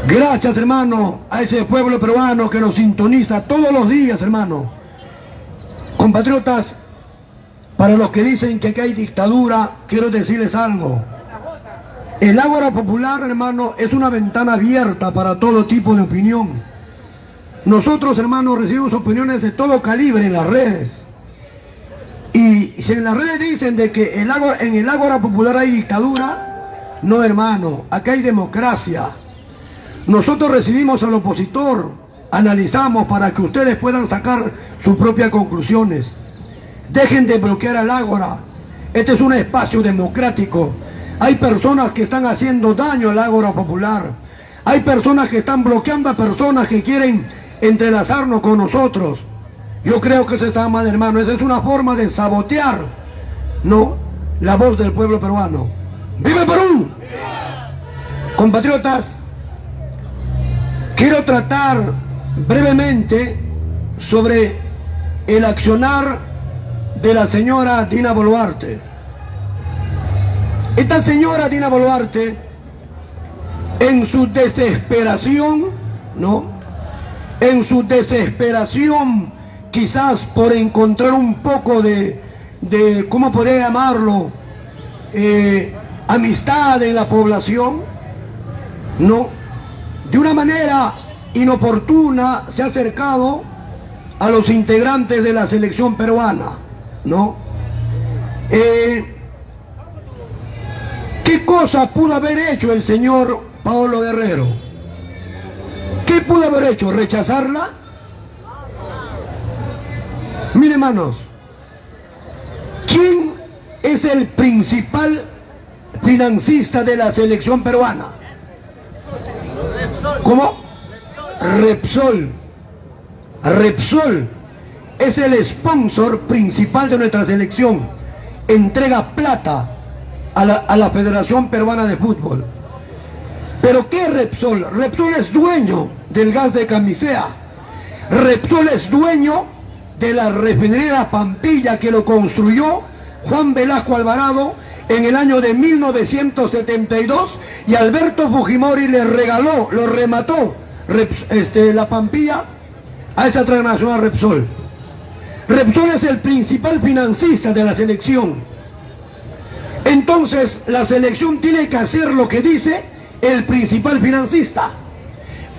Gracias, hermano, a ese pueblo peruano que nos sintoniza todos los días, hermano. Compatriotas, para los que dicen que aquí hay dictadura, quiero decirles algo. El Ágora Popular, hermano, es una ventana abierta para todo tipo de opinión. Nosotros, hermanos, recibimos opiniones de todo calibre en las redes. Y si en las redes dicen de que en el Ágora Popular hay dictadura, no, hermano, acá hay democracia. Nosotros recibimos al opositor, analizamos para que ustedes puedan sacar sus propias conclusiones. Dejen de bloquear al Ágora. Este es un espacio democrático. Hay personas que están haciendo daño al Ágora Popular. Hay personas que están bloqueando a personas que quieren entrelazarnos con nosotros. Yo creo que eso está mal, hermano. Esa es una forma de sabotear, ¿no?, la voz del pueblo peruano. ¡Viva Perú! Compatriotas, quiero tratar brevemente sobre el accionar de la señora Dina Boluarte. Esta señora Dina Boluarte, en su desesperación, ¿no?, en su desesperación, quizás por encontrar un poco de ¿cómo podría llamarlo?, amistad en la población, ¿no?, de una manera inoportuna se ha acercado a los integrantes de la selección peruana, ¿no? ¿Qué cosa pudo haber hecho el señor Paolo Guerrero? ¿Qué pudo haber hecho? ¿Rechazarla? Miren, hermanos, ¿quién es el principal financista de la selección peruana? ¿Cómo? Repsol. Repsol es el sponsor principal de nuestra selección. Entrega plata a la Federación Peruana de Fútbol. ¿Pero qué es Repsol? Repsol es dueño del gas de Camisea. Repsol es dueño de la refinería Pampilla, que lo construyó Juan Velasco Alvarado en el año de 1972, y Alberto Fujimori le regaló, lo remató la Pampilla a esa transnacional Repsol. Repsol es el principal financista de la selección. Entonces la selección tiene que hacer lo que dice el principal financista.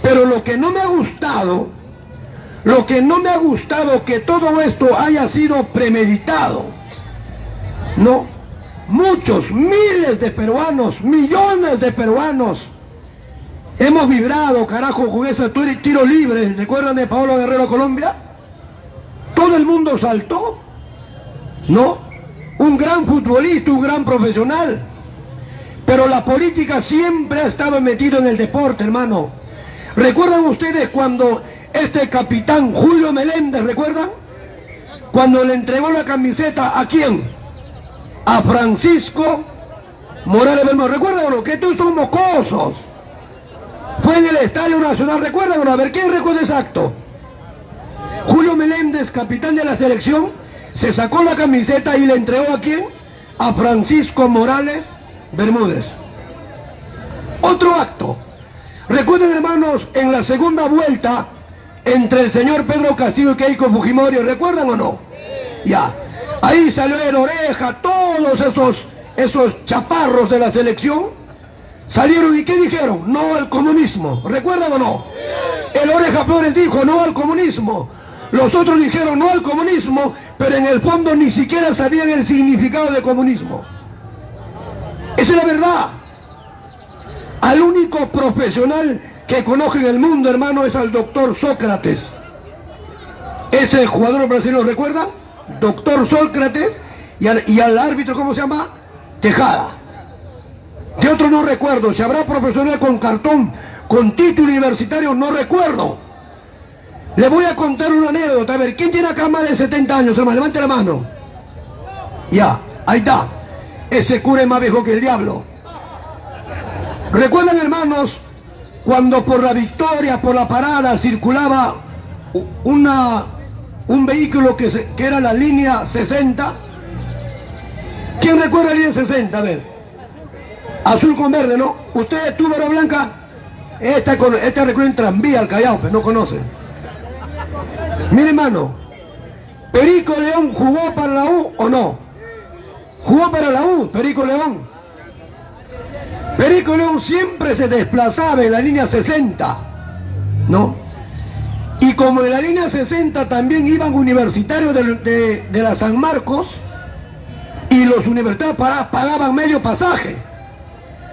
Pero lo que no me ha gustado que todo esto haya sido premeditado, ¿no? Muchos, miles de peruanos, millones de peruanos hemos vibrado, carajo, con ese tiro libre. ¿Recuerdan de Paolo Guerrero, Colombia? Todo el mundo saltó, ¿no? Un gran futbolista, un gran profesional. Pero la política siempre ha estado metido en el deporte, hermano. ¿Recuerdan ustedes cuando este capitán Julio Meléndez, recuerdan? Cuando le entregó la camiseta, ¿a quién? A Francisco Morales Belmont. ¿Recuerdan o no? Que todos son mocosos. Fue en el Estadio Nacional, ¿recuerdan o no? A ver, ¿quién recuerda exacto? Julio Meléndez, capitán de la selección, se sacó la camiseta y le entregó ¿a quién? A Francisco Morales Bermúdez. Otro acto. Recuerden, hermanos, en la segunda vuelta entre el señor Pedro Castillo y Keiko Fujimori, ¿recuerdan o no? Ya. Ahí salió el Oreja, todos esos chaparros de la selección salieron y ¿qué dijeron? No al comunismo. ¿Recuerdan o no? El Oreja Flores dijo no al comunismo. Los otros dijeron no al comunismo, pero en el fondo ni siquiera sabían el significado de comunismo. Esa es la verdad. Al único profesional que conozco en el mundo, hermano, es al doctor Sócrates. Ese jugador brasileño, ¿recuerdan? Doctor Sócrates y al árbitro, ¿cómo se llama? Tejada. De otro no recuerdo. Si habrá profesional con cartón, con título universitario, no recuerdo. Le voy a contar una anécdota. A ver, ¿quién tiene acá más de 70 años, hermano? Levante la mano. Ya, ahí está. Ese cura es más viejo que el diablo. ¿Recuerdan, hermanos, cuando por la Victoria, por la Parada, circulaba un vehículo que era la línea 60? ¿Quién recuerda la línea 60? A ver. Azul con verde, ¿no? ¿Usted tuvo la blanca? Este recorrió en tranvía al Callao, pero no conoce. Mire, hermano, ¿Perico León jugó para la U o no? Jugó para la U, Perico León. Perico León siempre se desplazaba en la línea 60, ¿no? Y como en la línea 60 también iban universitarios de la San Marcos, y los universitarios pagaban medio pasaje.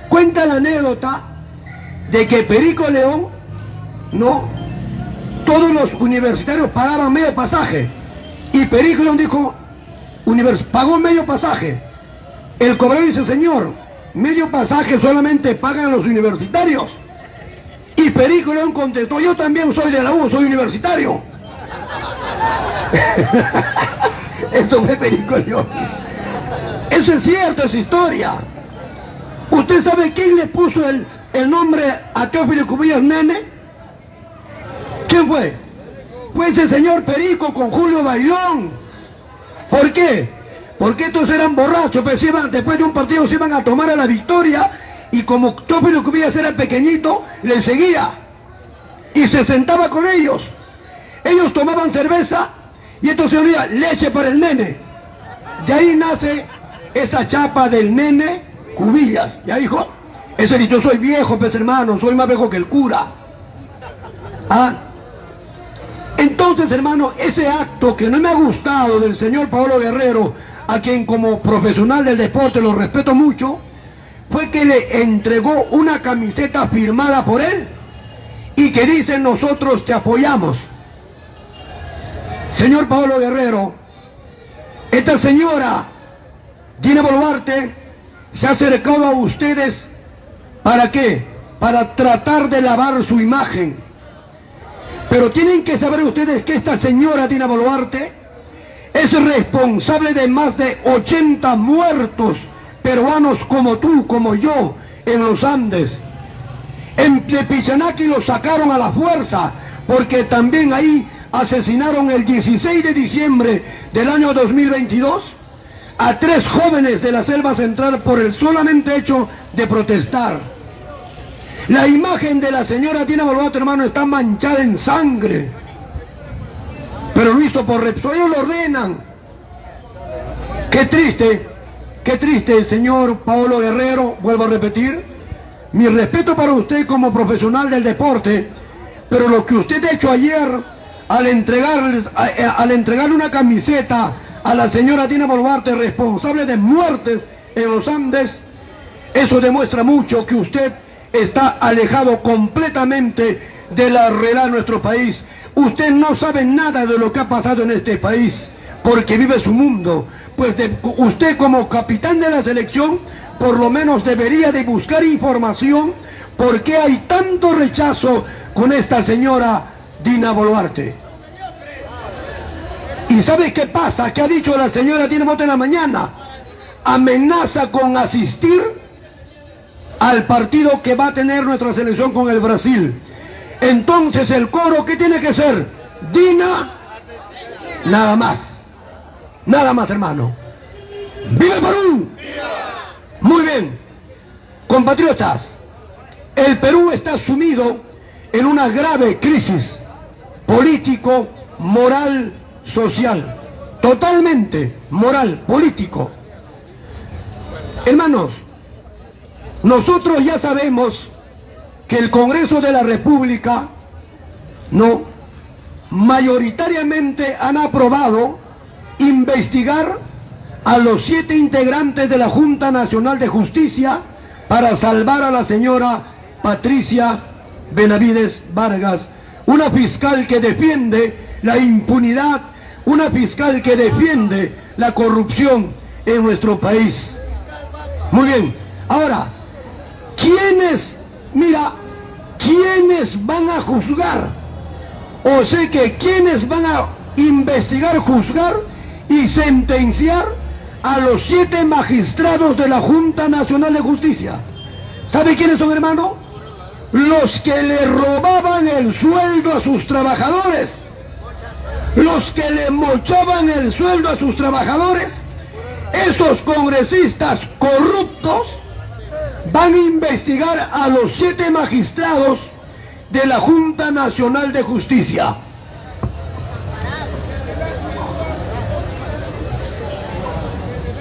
Cuenta la anécdota de que Perico León, ¿no? Todos los universitarios pagaban medio pasaje. Y Perico León dijo, pagó medio pasaje. El cobrador dice, señor, medio pasaje solamente pagan los universitarios. Y Perico León contestó, yo también soy de la U, soy universitario. Esto fue Perico León. Eso es cierto, es historia. ¿Usted sabe quién le puso el nombre a Teófilo Cubillas Nene? ¿Quién fue? Fue ese señor Perico con Julio Bailón. ¿Por qué? Porque estos eran borrachos, pues después de un partido se iban a tomar a la victoria, y como Teófilo Cubillas era pequeñito, le seguía y se sentaba con ellos. Ellos tomaban cerveza y esto se olía leche para el nene. De ahí nace esa chapa del Nene Cubillas. Ya dijo, ese dicho, yo soy viejo, pues hermano, soy más viejo que el cura. ¿Ah? Entonces, hermano, ese acto que no me ha gustado del señor Paolo Guerrero, a quien como profesional del deporte lo respeto mucho, fue que le entregó una camiseta firmada por él y que dice, nosotros te apoyamos. Señor Paolo Guerrero, esta señora Dina Boluarte se ha acercado a ustedes, ¿para qué? Para tratar de lavar su imagen. Pero tienen que saber ustedes que esta señora Dina Boluarte es responsable de más de 80 muertos peruanos como tú, como yo, en los Andes. En Pichanaki los sacaron a la fuerza, porque también ahí asesinaron el 16 de diciembre del año 2022 a 3 jóvenes de la selva central por el solamente hecho de protestar. La imagen de la señora Dina Boluarte, hermano, está manchada en sangre, pero lo hizo por Repsol, ellos lo ordenan. Qué triste, señor Paolo Guerrero, vuelvo a repetir, mi respeto para usted como profesional del deporte, pero lo que usted ha hecho ayer al entregarle una camiseta a la señora Dina Boluarte, responsable de muertes en los Andes, eso demuestra mucho que usted está alejado completamente de la realidad de nuestro país. Usted no sabe nada de lo que ha pasado en este país, porque vive su mundo. Pues usted como capitán de la selección, por lo menos debería de buscar información por qué hay tanto rechazo con esta señora Dina Boluarte. ¿Y sabes qué pasa? ¿Qué ha dicho la señora Dina Boluarte en la mañana? Amenaza con asistir al partido que va a tener nuestra selección con el Brasil. Entonces el coro, ¿qué tiene que ser? Dina, nada más. Nada más, hermano. ¡Viva el Perú! Muy bien. Compatriotas, el Perú está sumido en una grave crisis político, moral, social. Totalmente moral, político. Hermanos, nosotros ya sabemos que el Congreso de la República, no, mayoritariamente han aprobado investigar a los 7 integrantes de la Junta Nacional de Justicia para salvar a la señora Patricia Benavides Vargas, una fiscal que defiende la impunidad, una fiscal que defiende la corrupción en nuestro país. Muy bien, ahora, ¿quiénes van a juzgar? O sea que ¿quiénes van a investigar, juzgar y sentenciar a los 7 magistrados de la Junta Nacional de Justicia? ¿Sabe quiénes son, hermano? Los que le robaban el sueldo a sus trabajadores, los que le mochaban el sueldo a sus trabajadores. Esos congresistas corruptos van a investigar a los 7 magistrados de la Junta Nacional de Justicia.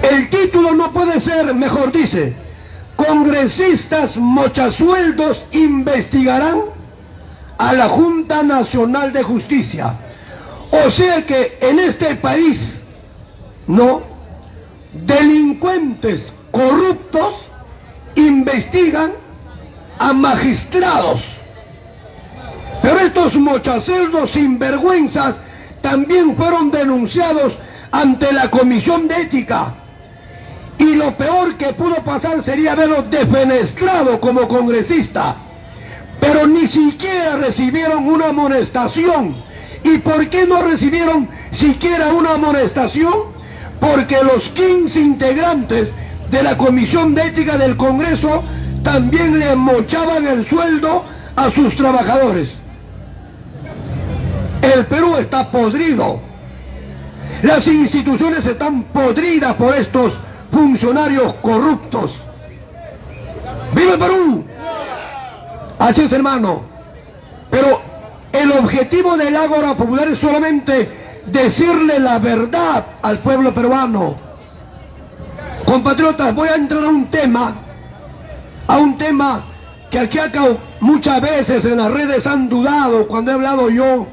El título no puede ser, mejor dice, congresistas mochasueldos investigarán a la Junta Nacional de Justicia. O sea que en este país, no, delincuentes corruptos investigan a magistrados. Pero estos mochacerdos sinvergüenzas también fueron denunciados ante la Comisión de Ética. Y lo peor que pudo pasar sería haberlos defenestrado como congresista. Pero ni siquiera recibieron una amonestación. ¿Y por qué no recibieron siquiera una amonestación? Porque los 15 integrantes de la Comisión de Ética del Congreso también le mochaban el sueldo a sus trabajadores. El Perú está podrido. Las instituciones están podridas por estos funcionarios corruptos. ¡Viva el Perú! Así es, hermano. Pero el objetivo del Ágora Popular es solamente decirle la verdad al pueblo peruano. Compatriotas, voy a entrar a un tema que aquí acá muchas veces en las redes han dudado cuando he hablado yo.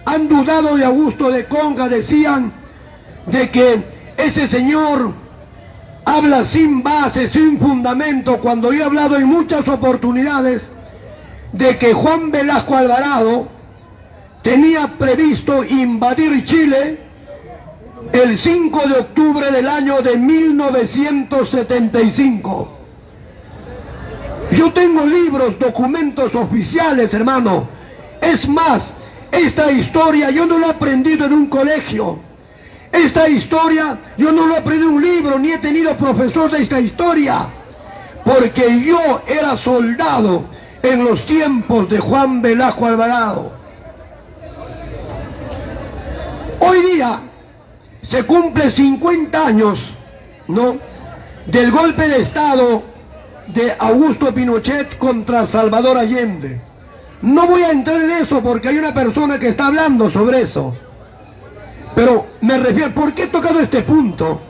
Han dudado de Augusto de Conga, decían de que ese señor habla sin base, sin fundamento, cuando yo he hablado en muchas oportunidades de que Juan Velasco Alvarado tenía previsto invadir Chile el 5 de octubre del año de 1975. Yo tengo libros, documentos oficiales, hermano. Es más, esta historia yo no la he aprendido en un colegio. Esta historia yo no la he aprendido en un libro, ni he tenido profesor de esta historia. Porque yo era soldado en los tiempos de Juan Velasco Alvarado. Hoy día se cumple 50 años, ¿no?, del golpe de Estado de Augusto Pinochet contra Salvador Allende. No voy a entrar en eso porque hay una persona que está hablando sobre eso. Pero me refiero, ¿por qué he tocado este punto?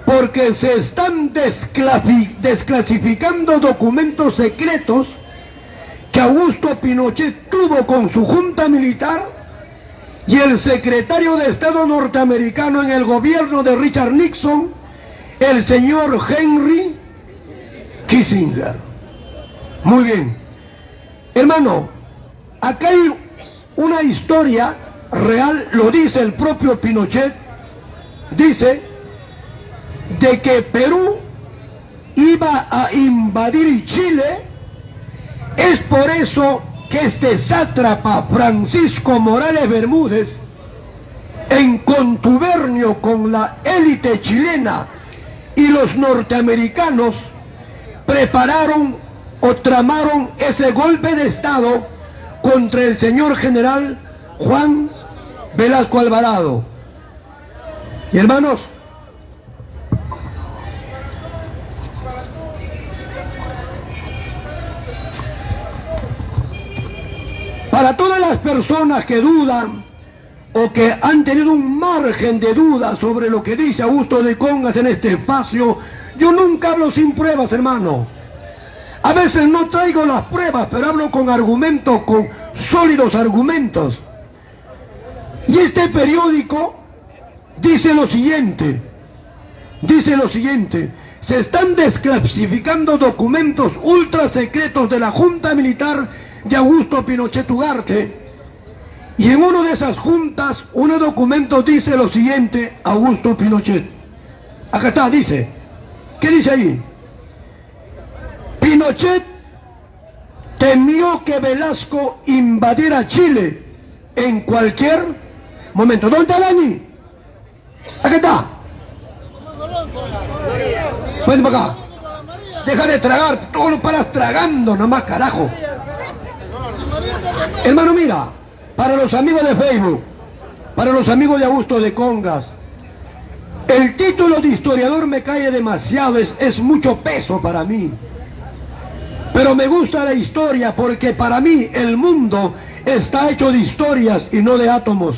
Porque se están desclasificando documentos secretos que Augusto Pinochet tuvo con su junta militar y el secretario de Estado norteamericano en el gobierno de Richard Nixon, el señor Henry Kissinger. Muy bien. Hermano, acá hay una historia real, lo dice el propio Pinochet, dice de que Perú iba a invadir Chile. Es por eso que este sátrapa Francisco Morales Bermúdez, en contubernio con la élite chilena y los norteamericanos, prepararon o tramaron ese golpe de Estado contra el señor general Juan Velasco Alvarado. Y hermanos, para todas las personas que dudan o que han tenido un margen de duda sobre lo que dice Augusto de Congas en este espacio, yo nunca hablo sin pruebas, hermano. A veces no traigo las pruebas, pero hablo con argumentos, con sólidos argumentos. Y este periódico dice lo siguiente, se están desclasificando documentos ultra secretos de la Junta Militar de Augusto Pinochet Ugarte, y en una de esas juntas, un documento dice lo siguiente, Augusto Pinochet. Acá está, dice, ¿qué dice ahí? Pinochet temió que Velasco invadiera Chile en cualquier momento. ¿Dónde está Dani? Acá está. Ven para acá. Deja de tragar, tú no paras tragando nomás, carajo. Hermano, mira, para los amigos de Facebook, para los amigos de Augusto de Congas, el título de historiador me cae demasiado, es mucho peso para mí. Pero me gusta la historia porque para mí el mundo está hecho de historias y no de átomos.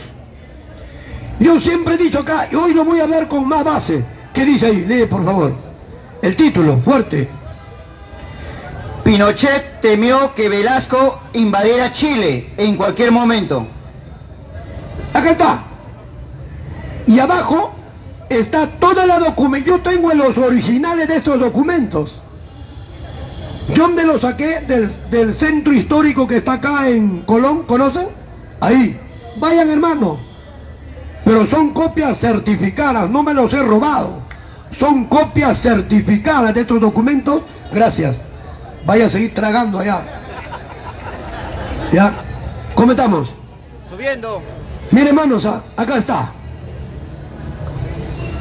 Yo siempre he dicho acá, y hoy lo voy a hablar con más base. ¿Qué dice ahí? Lee, por favor. El título, fuerte. Pinochet temió que Velasco invadiera Chile en cualquier momento. Acá está. Y abajo está toda la documentación. Yo tengo los originales de estos documentos. ¿De dónde los saqué? Del centro histórico que está acá en Colón, ¿conocen? Ahí. Vayan, hermano. Pero son copias certificadas, no me los he robado. Son copias certificadas de estos documentos. Gracias. Vaya a seguir tragando allá. ¿Ya? ¿Cómo estamos? Subiendo. Miren, hermanos, acá está.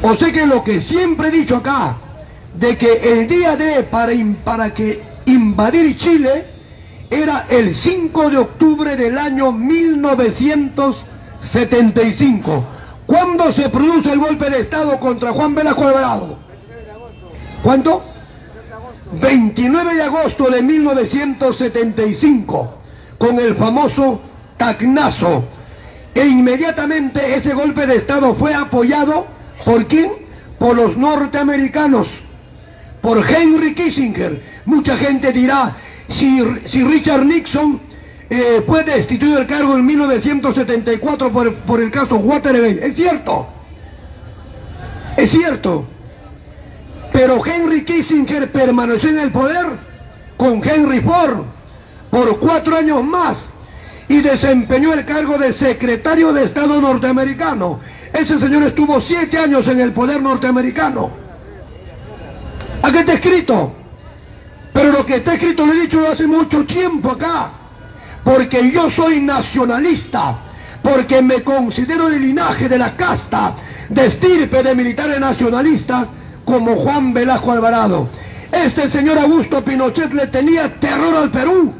O sea que lo que siempre he dicho acá, de que el día D para que invadir Chile era el 5 de octubre del año 1975. ¿Cuándo se produce el golpe de Estado contra Juan Velasco Alvarado? ¿Cuánto? 29 de agosto de 1975, con el famoso Tacnazo. E inmediatamente ese golpe de Estado fue apoyado, ¿por quién? Por los norteamericanos, por Henry Kissinger. Mucha gente dirá, si Richard Nixon fue destituido del cargo en 1974 por el caso Watergate. Es cierto, es cierto. Pero Henry Kissinger permaneció en el poder con Henry Ford por 4 años más y desempeñó el cargo de secretario de Estado norteamericano. Ese señor estuvo 7 años en el poder norteamericano. Aquí está escrito. Pero lo que está escrito lo he dicho hace mucho tiempo acá. Porque yo soy nacionalista. Porque me considero el linaje de la casta de estirpe de militares nacionalistas como Juan Velasco Alvarado. Este señor Augusto Pinochet le tenía terror al Perú.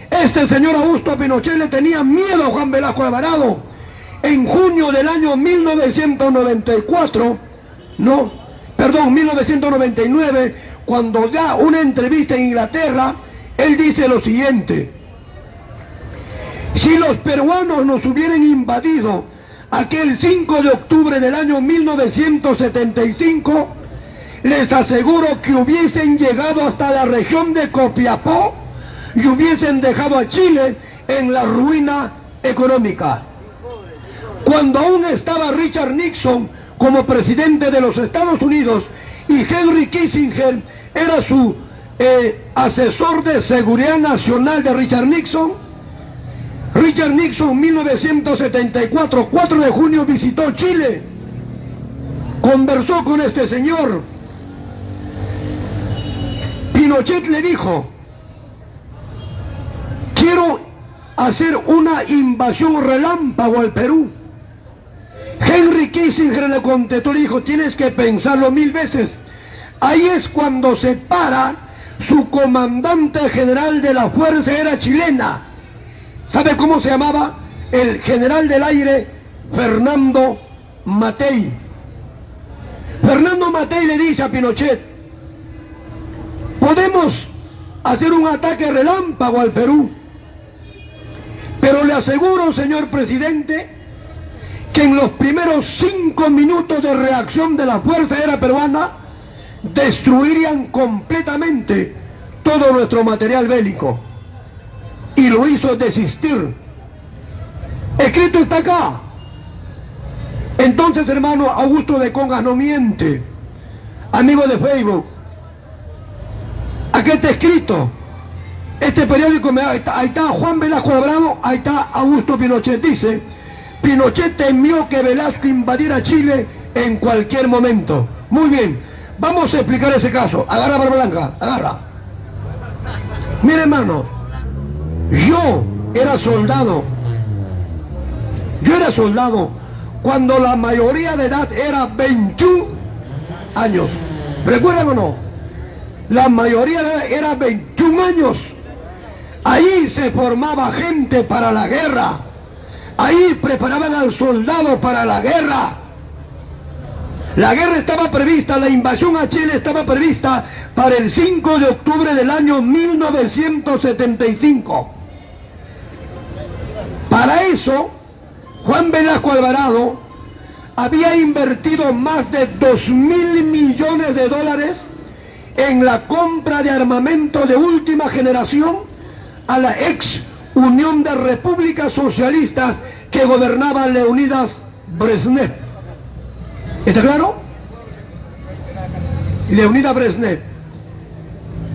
Este señor Augusto Pinochet le tenía miedo a Juan Velasco Alvarado. En junio del año 1994, 1999, cuando da una entrevista en Inglaterra, él dice lo siguiente: si los peruanos nos hubieran invadido aquel 5 de octubre del año 1975, les aseguro que hubiesen llegado hasta la región de Copiapó y hubiesen dejado a Chile en la ruina económica. Cuando aún estaba Richard Nixon como presidente de los Estados Unidos y Henry Kissinger era su asesor de seguridad nacional de Richard Nixon, Richard Nixon en 1974, 4 de junio, visitó Chile, conversó con este señor. Pinochet le dijo: quiero hacer una invasión relámpago al Perú. Henry Kissinger le contestó, le dijo: tienes que pensarlo 1000 veces. Ahí es cuando se para su comandante general de la Fuerza Aérea Chilena. ¿Sabe cómo se llamaba? El general del aire Fernando Matei. Fernando Matei le dice a Pinochet: podemos hacer un ataque relámpago al Perú, pero le aseguro, señor presidente, que en los primeros 5 minutos de reacción de la Fuerza Aérea Peruana destruirían completamente todo nuestro material bélico. Y lo hizo desistir. Escrito está acá. Entonces, hermano, Augusto de Congas no miente. Amigo de Facebook, aquí está escrito. Este periódico, ahí está Juan Velasco Alvarado, ahí está Augusto Pinochet. Dice: Pinochet temió que Velasco invadiera Chile en cualquier momento. Muy bien, vamos a explicar ese caso. Agarra, Barba Blanca, agarra. Mire, hermano, yo era soldado cuando la mayoría de edad era 21 años. ¿Recuerdan o no? La mayoría de edad era 21 años. Ahí se formaba gente para la guerra. Ahí preparaban al soldado para la guerra. La guerra estaba prevista, la invasión a Chile estaba prevista para el 5 de octubre del año 1975. Para eso, Juan Velasco Alvarado había invertido más de 2.000 millones de dólares en la compra de armamento de última generación a la ex Unión de Repúblicas Socialistas que gobernaba Leonidas Brezhnev. ¿Está claro? Leonidas Brezhnev.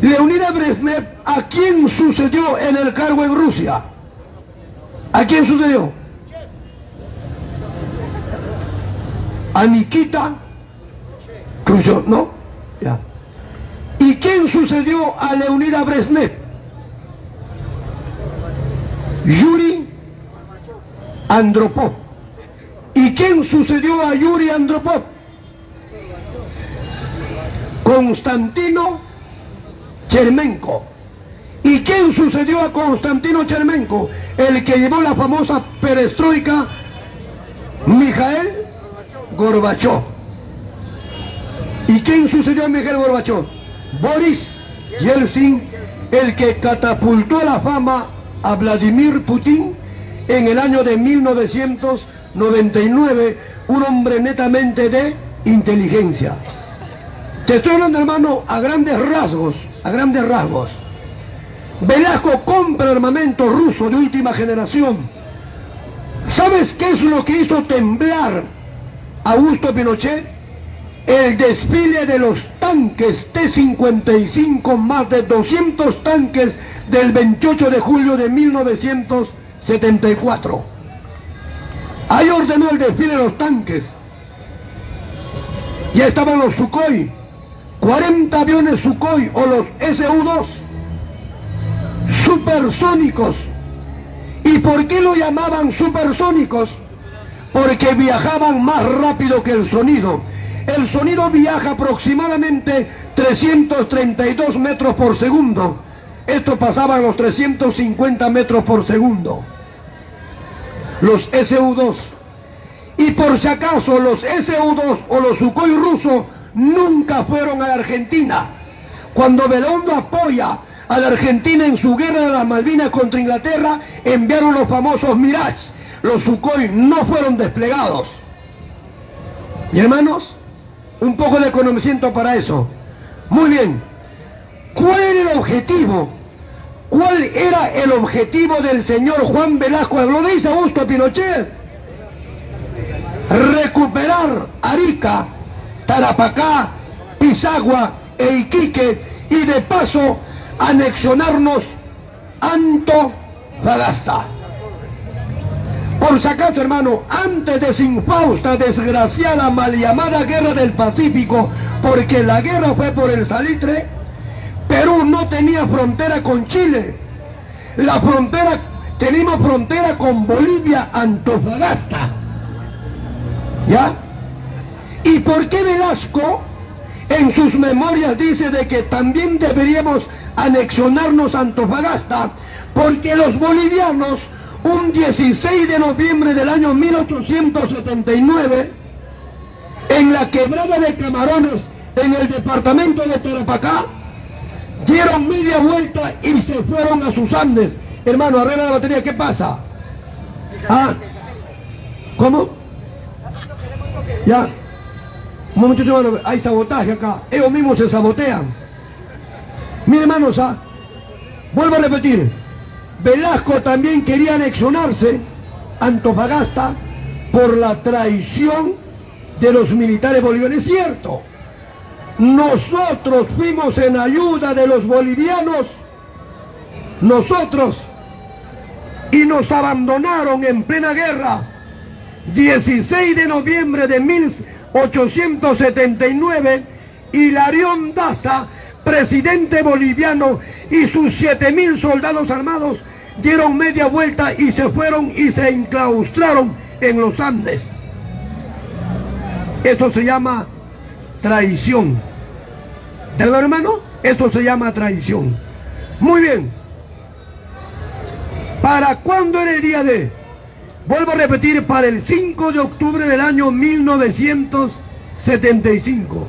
Leonidas Brezhnev, ¿a quién sucedió en el cargo en Rusia? ¿A quién sucedió? A Nikita Khrushchev, ¿no? Ya. ¿Y quién sucedió a Leonidas Brezhnev? Yuri Andropov. ¿Y quién sucedió a Yuri Andropov? Konstantino Chermenko. ¿Y quién sucedió a Konstantino Chermenko? El que llevó la famosa perestroika, Mikhail Gorbachev. ¿Y quién sucedió a Mikhail Gorbachev? Boris Yeltsin, el que catapultó a la fama a Vladimir Putin en el año de 1999, un hombre netamente de inteligencia. Te estoy hablando, hermano, a grandes rasgos, a grandes rasgos. Velasco compra armamento ruso de última generación. ¿Sabes qué es lo que hizo temblar a Augusto Pinochet? El desfile de los tanques T-55, más de 200 tanques del 28 de julio de 1974. Ahí ordenó el desfile de los tanques. Ya estaban los Sukhoi, 40 aviones Sukhoi o los Su-2, supersónicos. ¿Y por qué lo llamaban supersónicos? Porque viajaban más rápido que el sonido. El sonido viaja aproximadamente 332 metros por segundo. Esto pasaba a los 350 metros por segundo. Los Su-2. Y por si acaso, los Su-2 o los Sukhoi rusos nunca fueron a la Argentina. Cuando Belaunde apoya a la Argentina en su guerra de las Malvinas contra Inglaterra, enviaron los famosos Mirage. Los Sukhoi no fueron desplegados. Y hermanos, un poco de conocimiento para eso. Muy bien. ¿Cuál era el objetivo? ¿Cuál era el objetivo del señor Juan Velasco? Lo dice Augusto Pinochet. Recuperar Arica, Tarapacá, Pisagua e Iquique, y de paso anexionarnos Antofagasta. Por si acaso, hermano, antes de esa infausta, desgraciada, mal llamada Guerra del Pacífico, porque la guerra fue por el salitre, Perú no tenía frontera con Chile. La frontera, teníamos frontera con Bolivia, Antofagasta. ¿Ya? ¿Y por qué Velasco en sus memorias dice de que también deberíamos anexionarnos Antofagasta? Porque los bolivianos, un 16 de noviembre del año 1879, en la quebrada de Camarones, en el departamento de Tarapacá, dieron media vuelta y se fueron a sus Andes. Hermano, arregla la batería, ¿qué pasa? ¿Ah? ¿Cómo? Ya. Un momentito, hermano, hay sabotaje acá. Ellos mismos se sabotean. Miren, hermanos, vuelvo a repetir. Velasco también quería anexionarse Antofagasta por la traición de los militares bolivianos. Es cierto, nosotros fuimos en ayuda de los bolivianos, nosotros, y nos abandonaron en plena guerra. 16 de noviembre de 1879, Hilarión Daza, presidente boliviano, y sus 7.000 soldados armados dieron media vuelta y se fueron y se enclaustraron en los Andes. Esto se llama traición. ¿De verdad, hermano? Esto se llama traición. Muy bien. ¿Para cuándo era el día de? Vuelvo a repetir, para el 5 de octubre del año 1975. 1975.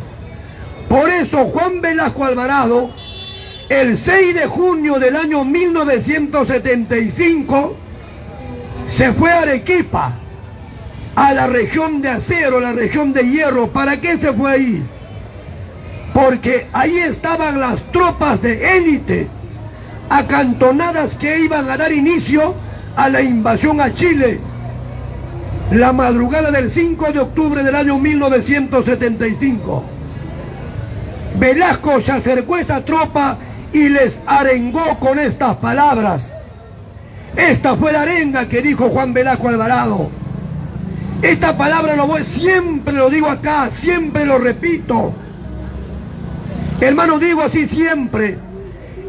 Por eso Juan Velasco Alvarado, el 6 de junio del año 1975, se fue a Arequipa, a la región de acero, la región de hierro. ¿Para qué se fue ahí? Porque ahí estaban las tropas de élite acantonadas que iban a dar inicio a la invasión a Chile la madrugada del 5 de octubre del año 1975. Velasco se acercó a esa tropa y les arengó con estas palabras. Esta fue la arenga que dijo Juan Velasco Alvarado. Esta palabra siempre lo digo acá, siempre lo repito. Hermano, digo así siempre.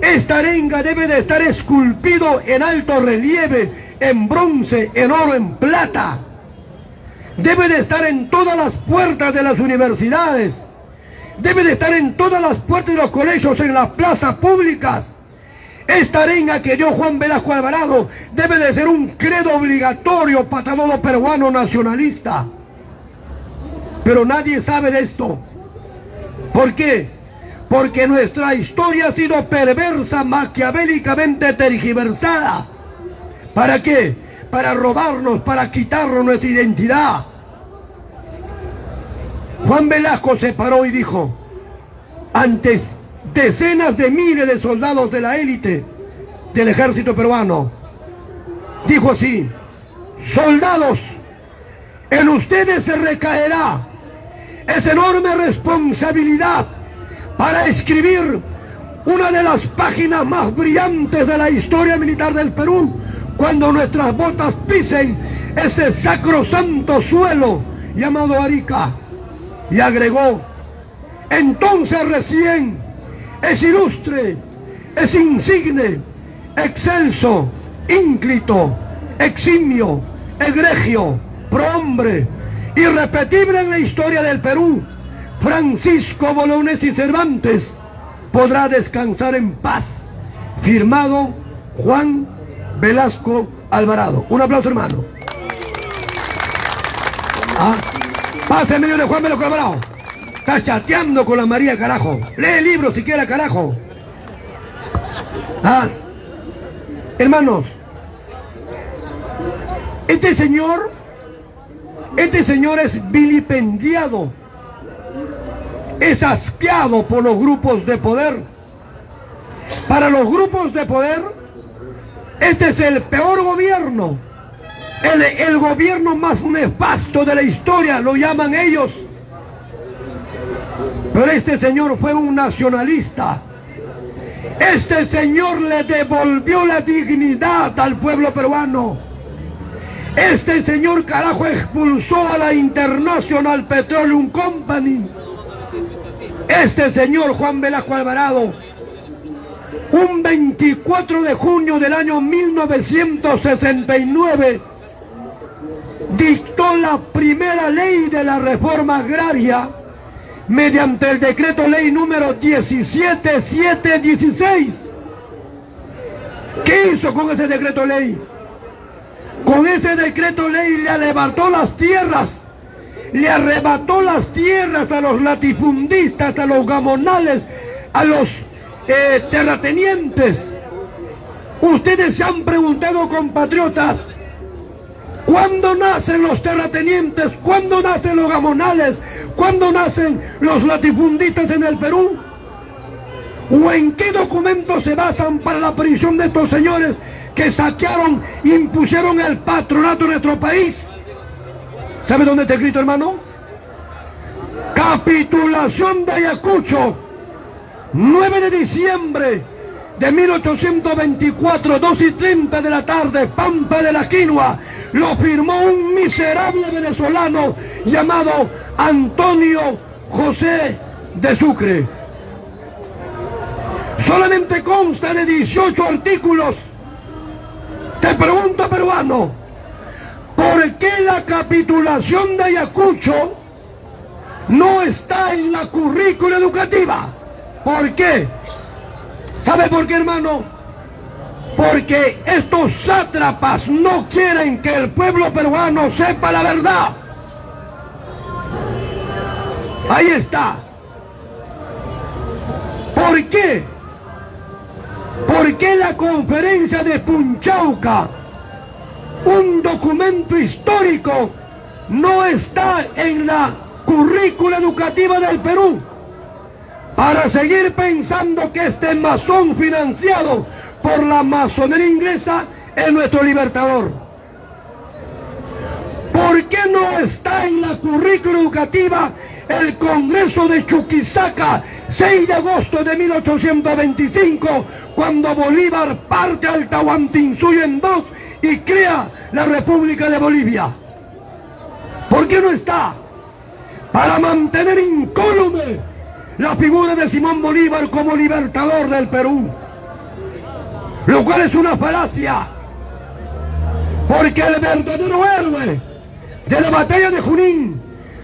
Esta arenga debe de estar esculpido en alto relieve, en bronce, en oro, en plata. Debe de estar en todas las puertas de las universidades. Debe de estar en todas las puertas de los colegios, en las plazas públicas. Esta arenga que dio Juan Velasco Alvarado debe de ser un credo obligatorio para todo peruano nacionalista. Pero nadie sabe de esto. ¿Por qué? Porque nuestra historia ha sido perversa, maquiavélicamente tergiversada. ¿Para qué? Para robarnos, para quitarnos nuestra identidad. Juan Velasco se paró y dijo, ante decenas de miles de soldados de la élite del ejército peruano, dijo así: soldados, en ustedes se recaerá esa enorme responsabilidad para escribir una de las páginas más brillantes de la historia militar del Perú, cuando nuestras botas pisen ese sacrosanto suelo llamado Arica. Y agregó, entonces recién es ilustre, es insigne, excelso, ínclito, eximio, egregio, prohombre, irrepetible en la historia del Perú, Francisco Bolognesi Cervantes podrá descansar en paz. Firmado Juan Velasco Alvarado. Un aplauso, hermano. Pase en medio de Juan Velasco Alvarado. Está chateando con la María, carajo. Lee el libro si quiere, carajo. Hermanos, este señor es vilipendiado, es asqueado por los grupos de poder. Para los grupos de poder, este es el peor gobierno, el gobierno más nefasto de la historia, lo llaman ellos. Pero este señor fue un nacionalista. Este señor le devolvió la dignidad al pueblo peruano. Este señor, carajo, expulsó a la International Petroleum Company. Este señor, Juan Velasco Alvarado, un 24 de junio del año 1969, dictó la primera ley de la reforma agraria mediante el decreto ley número 17716. ¿Qué hizo con ese decreto ley? Con ese decreto ley le arrebató las tierras, a los latifundistas, a los gamonales, a los terratenientes. Ustedes se han preguntado, compatriotas, ¿cuándo nacen los terratenientes? ¿Cuándo nacen los gamonales? ¿Cuándo nacen los latifundistas en el Perú? ¿O en qué documentos se basan para la prisión de estos señores que saquearon e impusieron el patronato de nuestro país? ¿Sabe dónde está escrito, hermano? Capitulación de Ayacucho, 9 de diciembre de 1824, 2:30 de la tarde, Pampa de la Quinua. Lo firmó un miserable venezolano llamado Antonio José de Sucre. Solamente consta de 18 artículos. Te pregunto, peruano, ¿por qué la capitulación de Ayacucho no está en la currícula educativa? ¿Por qué? ¿Sabe por qué, hermano? Porque estos sátrapas no quieren que el pueblo peruano sepa la verdad. Ahí está. ¿Por qué? ¿Por qué la conferencia de Punchauca, un documento histórico, no está en la currícula educativa del Perú? Para seguir pensando que este masón financiado por la masonería inglesa es nuestro libertador. ¿Por qué no está en la currícula educativa el Congreso de Chuquisaca, 6 de agosto de 1825, cuando Bolívar parte al Tahuantinsuyo en dos y crea la República de Bolivia? ¿Por qué no está? Para mantener incólume la figura de Simón Bolívar como libertador del Perú, lo cual es una falacia, porque el verdadero héroe de la batalla de Junín,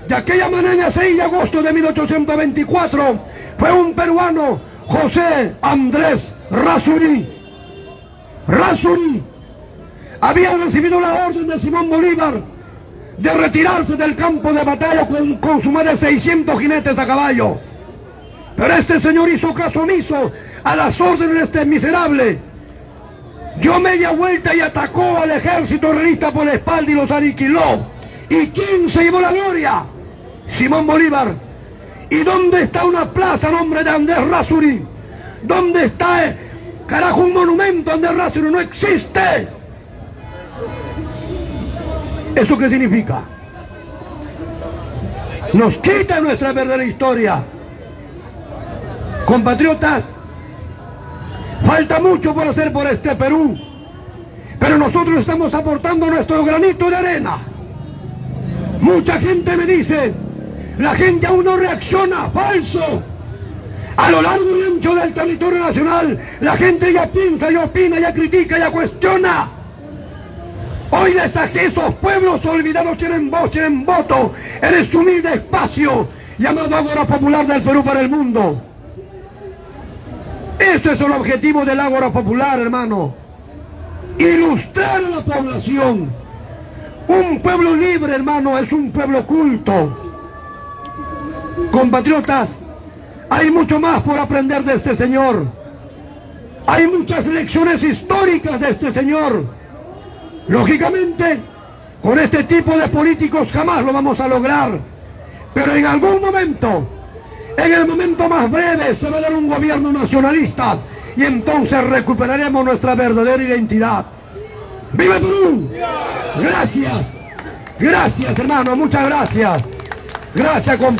de aquella mañana 6 de agosto de 1824, fue un peruano, José Andrés Rázuri. Rázuri había recibido la orden de Simón Bolívar de retirarse del campo de batalla con su más de 600 jinetes a caballo. Pero este señor hizo caso omiso a las órdenes de este miserable. Dio media vuelta y atacó al ejército realista por la espalda y los aniquiló. ¿Y quién se llevó la gloria? Simón Bolívar. ¿Y dónde está una plaza a nombre de Andrés Rázuri? ¿Dónde está, carajo, un monumento a Andrés Rázuri? No existe. ¿Eso qué significa? Nos quita nuestra verdadera historia. Compatriotas, falta mucho por hacer por este Perú, pero nosotros estamos aportando nuestro granito de arena. Mucha gente me dice, la gente aún no reacciona. Falso. A lo largo y ancho del territorio nacional, la gente ya piensa, ya opina, ya critica, ya cuestiona. Hoy esos pueblos olvidados tienen voz, tienen voto en este humilde espacio llamado Ágora Popular del Perú para el mundo. Este es el objetivo del Ágora Popular, hermano. Ilustrar a la población. Un pueblo libre, hermano, es un pueblo culto. Compatriotas, hay mucho más por aprender de este señor. Hay muchas lecciones históricas de este señor. Lógicamente, con este tipo de políticos jamás lo vamos a lograr. Pero en algún momento, en el momento más breve, se va a dar un gobierno nacionalista y entonces recuperaremos nuestra verdadera identidad. ¡Viva Perú! Gracias. Gracias, hermano. Muchas gracias. Gracias, compañero.